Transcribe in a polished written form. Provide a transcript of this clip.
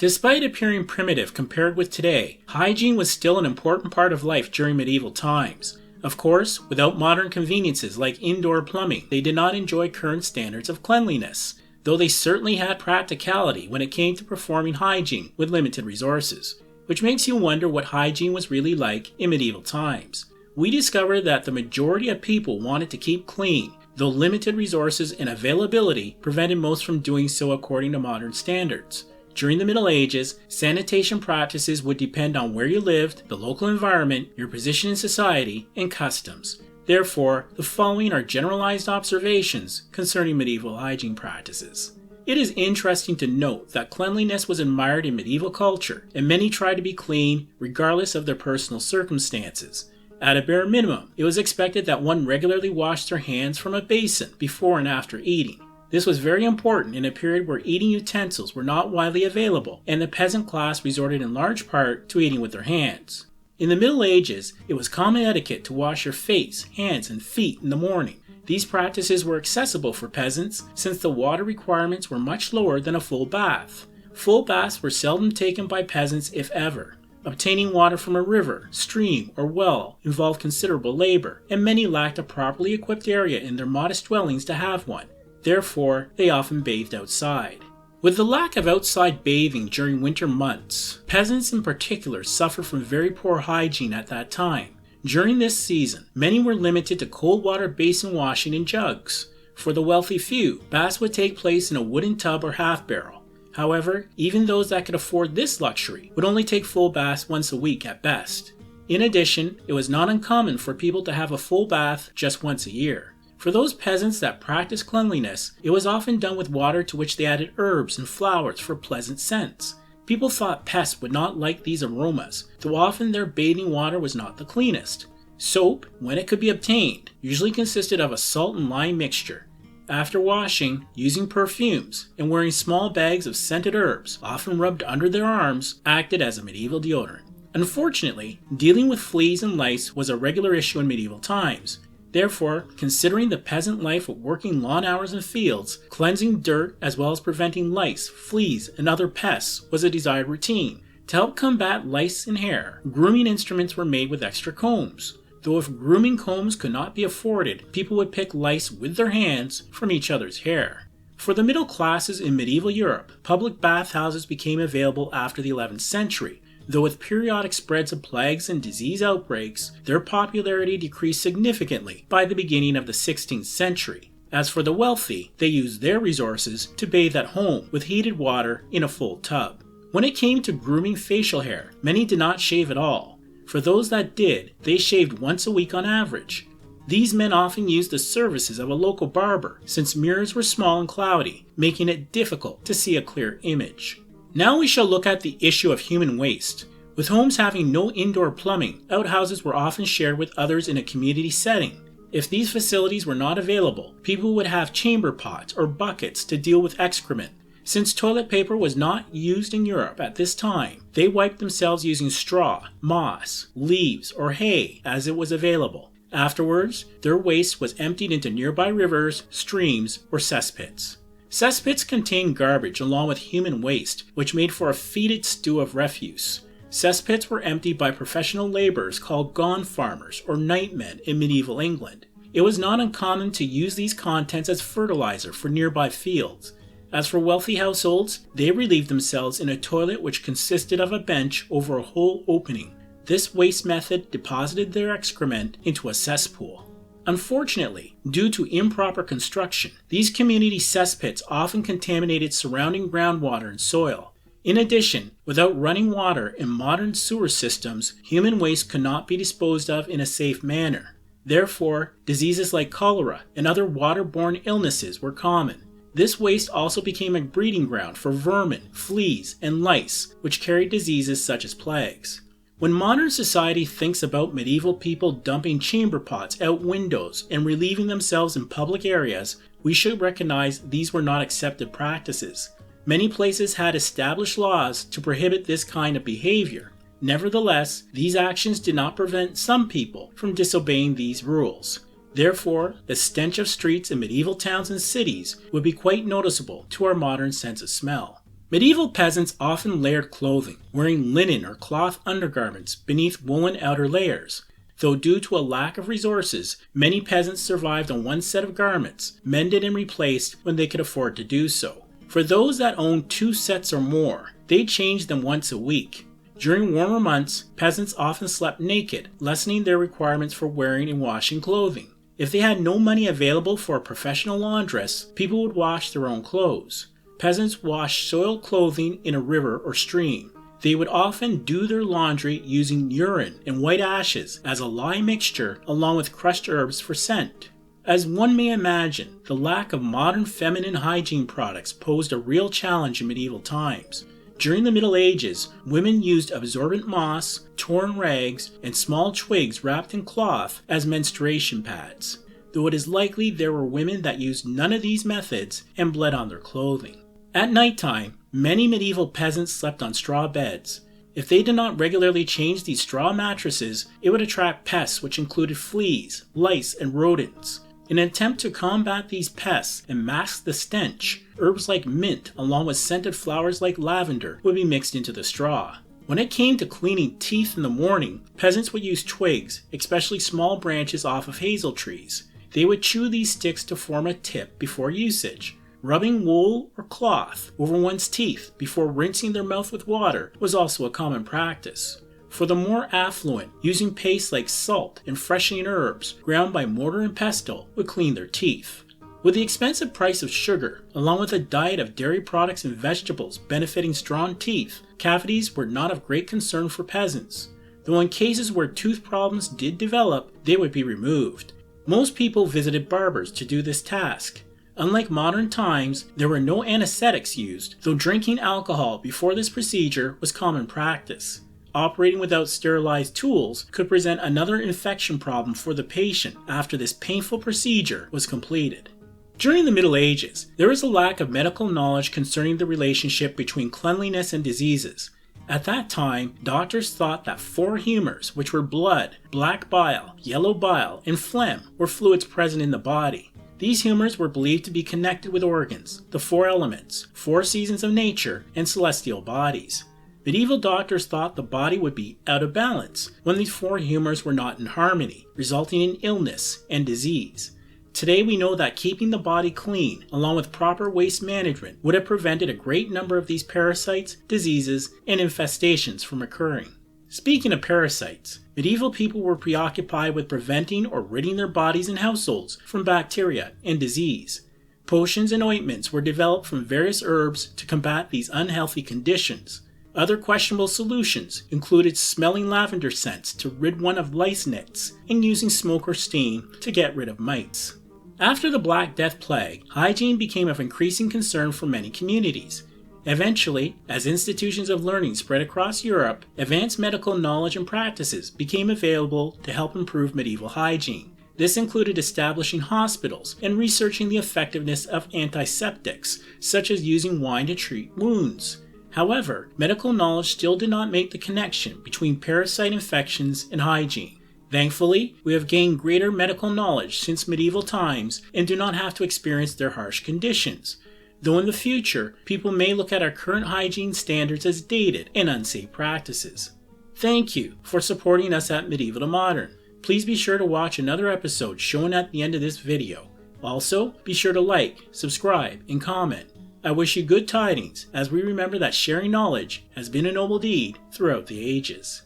Despite appearing primitive compared with today, hygiene was still an important part of life during medieval times. Of course, without modern conveniences like indoor plumbing, they did not enjoy current standards of cleanliness, though they certainly had practicality when it came to performing hygiene with limited resources, which makes you wonder what hygiene was really like in medieval times. We discovered that the majority of people wanted to keep clean, though limited resources and availability prevented most from doing so according to modern standards. During the Middle Ages, sanitation practices would depend on where you lived, the local environment, your position in society, and customs. Therefore, the following are generalized observations concerning medieval hygiene practices. It is interesting to note that cleanliness was admired in medieval culture, and many tried to be clean regardless of their personal circumstances. At a bare minimum, it was expected that one regularly washed their hands from a basin before and after eating. This was very important in a period where eating utensils were not widely available, and the peasant class resorted in large part to eating with their hands. In the Middle Ages, it was common etiquette to wash your face, hands, and feet in the morning. These practices were accessible for peasants since the water requirements were much lower than a full bath. Full baths were seldom taken by peasants, if ever. Obtaining water from a river, stream, or well involved considerable labor, and many lacked a properly equipped area in their modest dwellings to have one. Therefore, they often bathed outside. With the lack of outside bathing during winter months, peasants in particular suffered from very poor hygiene at that time. During this season, many were limited to cold water basin washing in jugs. For the wealthy few, baths would take place in a wooden tub or half barrel. However, even those that could afford this luxury would only take full baths once a week at best. In addition, it was not uncommon for people to have a full bath just once a year. For those peasants that practiced cleanliness, it was often done with water to which they added herbs and flowers for pleasant scents. People thought pests would not like these aromas, though often their bathing water was not the cleanest. Soap, when it could be obtained, usually consisted of a salt and lime mixture. After washing, using perfumes, and wearing small bags of scented herbs, often rubbed under their arms, acted as a medieval deodorant. Unfortunately, dealing with fleas and lice was a regular issue in medieval times. Therefore, considering the peasant life of working long hours in fields, cleansing dirt as well as preventing lice, fleas, and other pests was a desired routine. To help combat lice in hair, grooming instruments were made with extra combs. Though if grooming combs could not be afforded, people would pick lice with their hands from each other's hair. For the middle classes in medieval Europe, public bathhouses became available after the 11th century. Though with periodic spreads of plagues and disease outbreaks, their popularity decreased significantly by the beginning of the 16th century. As for the wealthy, they used their resources to bathe at home with heated water in a full tub. When it came to grooming facial hair, many did not shave at all. For those that did, they shaved once a week on average. These men often used the services of a local barber, since mirrors were small and cloudy, making it difficult to see a clear image. Now we shall look at the issue of human waste. With homes having no indoor plumbing, outhouses were often shared with others in a community setting. If these facilities were not available, people would have chamber pots or buckets to deal with excrement. Since toilet paper was not used in Europe at this time, they wiped themselves using straw, moss, leaves, or hay as it was available. Afterwards, their waste was emptied into nearby rivers, streams, or cesspits. Cesspits contained garbage along with human waste, which made for a fetid stew of refuse. Cesspits were emptied by professional laborers called gone farmers or nightmen in medieval England. It was not uncommon to use these contents as fertilizer for nearby fields. As for wealthy households, they relieved themselves in a toilet which consisted of a bench over a whole opening. This waste method deposited their excrement into a cesspool. Unfortunately, due to improper construction, these community cesspits often contaminated surrounding groundwater and soil. In addition, without running water in modern sewer systems, human waste could not be disposed of in a safe manner. Therefore, diseases like cholera and other waterborne illnesses were common. This waste also became a breeding ground for vermin, fleas, and lice, which carried diseases such as plagues. When modern society thinks about medieval people dumping chamber pots out windows and relieving themselves in public areas, we should recognize these were not accepted practices. Many places had established laws to prohibit this kind of behavior. Nevertheless, these actions did not prevent some people from disobeying these rules. Therefore, the stench of streets in medieval towns and cities would be quite noticeable to our modern sense of smell. Medieval peasants often layered clothing, wearing linen or cloth undergarments beneath woolen outer layers. Though due to a lack of resources, many peasants survived on one set of garments, mended and replaced when they could afford to do so. For those that owned 2 sets or more, they changed them once a week. During warmer months, peasants often slept naked, lessening their requirements for wearing and washing clothing. If they had no money available for a professional laundress, people would wash their own clothes. Peasants washed soiled clothing in a river or stream. They would often do their laundry using urine and white ashes as a lye mixture along with crushed herbs for scent. As one may imagine, the lack of modern feminine hygiene products posed a real challenge in medieval times. During the Middle Ages, women used absorbent moss, torn rags, and small twigs wrapped in cloth as menstruation pads, though it is likely there were women that used none of these methods and bled on their clothing. At nighttime, many medieval peasants slept on straw beds. If they did not regularly change these straw mattresses, it would attract pests which included fleas, lice, and rodents. In an attempt to combat these pests and mask the stench, herbs like mint along with scented flowers like lavender would be mixed into the straw. When it came to cleaning teeth in the morning, peasants would use twigs, especially small branches off of hazel trees. They would chew these sticks to form a tip before usage. Rubbing wool or cloth over one's teeth before rinsing their mouth with water was also a common practice. For the more affluent, using pastes like salt and freshening herbs ground by mortar and pestle would clean their teeth. With the expensive price of sugar, along with a diet of dairy products and vegetables benefiting strong teeth, cavities were not of great concern for peasants. Though in cases where tooth problems did develop, they would be removed. Most people visited barbers to do this task. Unlike modern times, there were no anesthetics used, though drinking alcohol before this procedure was common practice. Operating without sterilized tools could present another infection problem for the patient after this painful procedure was completed. During the Middle Ages, there was a lack of medical knowledge concerning the relationship between cleanliness and diseases. At that time, doctors thought that 4 humors, which were blood, black bile, yellow bile, and phlegm, were fluids present in the body. These humors were believed to be connected with organs, the 4 elements, 4 seasons of nature, and celestial bodies. Medieval doctors thought the body would be out of balance when these 4 humors were not in harmony, resulting in illness and disease. Today we know that keeping the body clean, along with proper waste management, would have prevented a great number of these parasites, diseases, and infestations from occurring. Speaking of parasites, medieval people were preoccupied with preventing or ridding their bodies and households from bacteria and disease. Potions and ointments were developed from various herbs to combat these unhealthy conditions. Other questionable solutions included smelling lavender scents to rid one of lice nets and using smoke or steam to get rid of mites. After the Black Death plague, hygiene became of increasing concern for many communities. Eventually, as institutions of learning spread across Europe, advanced medical knowledge and practices became available to help improve medieval hygiene. This included establishing hospitals and researching the effectiveness of antiseptics, such as using wine to treat wounds. However, medical knowledge still did not make the connection between parasite infections and hygiene. Thankfully, we have gained greater medical knowledge since medieval times and do not have to experience their harsh conditions. Though in the future, people may look at our current hygiene standards as dated and unsafe practices. Thank you for supporting us at Medieval to Modern. Please be sure to watch another episode shown at the end of this video. Also, be sure to like, subscribe, and comment. I wish you good tidings as we remember that sharing knowledge has been a noble deed throughout the ages.